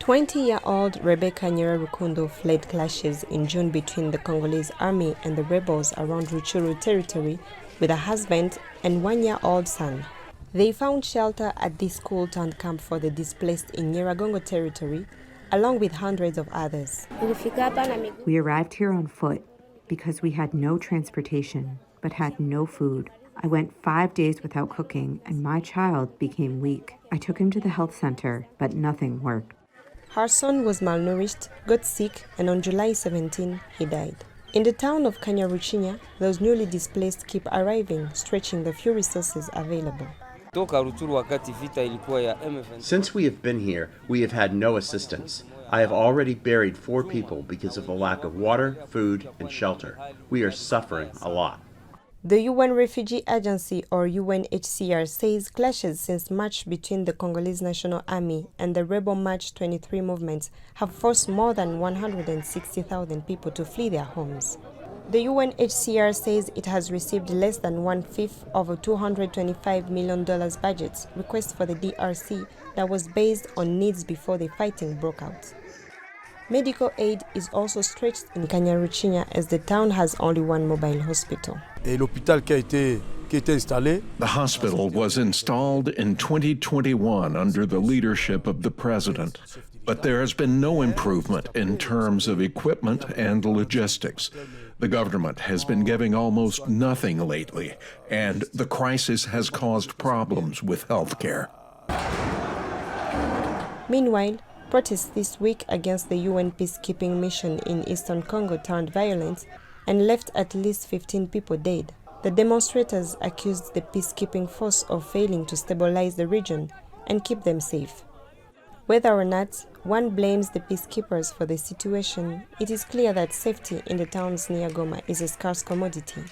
20-year-old Rebecca Nyiragongo fled clashes in June between the Congolese army and the rebels around Nyiragongo Territory with a husband and one-year-old son. They found shelter at this school-turned camp for the displaced in Nyiragongo Territory, along with hundreds of others. We arrived here on foot because we had no transportation, but had no food. I went 5 days without cooking, and my child became weak. I took him to the health center, but nothing worked. Her son was malnourished, got sick, and on July 17, he died. In the town of Kanyaruchinya, those newly displaced keep arriving, stretching the few resources available. Since we have been here, we have had no assistance. I have already buried 4 people because of the lack of water, food, and shelter. We are suffering a lot. The UN Refugee Agency, or UNHCR, says clashes since March between the Congolese National Army and the rebel March 23 movements have forced more than 160,000 people to flee their homes. The UNHCR says it has received less than 1/5 of a $225 million budget request for the DRC that was based on needs before the fighting broke out. Medical aid is also stretched in Kanyaruchinya as the town has only one mobile hospital. The hospital was installed in 2021 under the leadership of the president, but there has been no improvement in terms of equipment and logistics. The government has been giving almost nothing lately, and the crisis has caused problems with health care. Meanwhile, protests this week against the UN peacekeeping mission in eastern Congo turned violent and left at least 15 people dead. The demonstrators accused the peacekeeping force of failing to stabilize the region and keep them safe. Whether or not one blames the peacekeepers for the situation, it is clear that safety in the towns near Goma is a scarce commodity.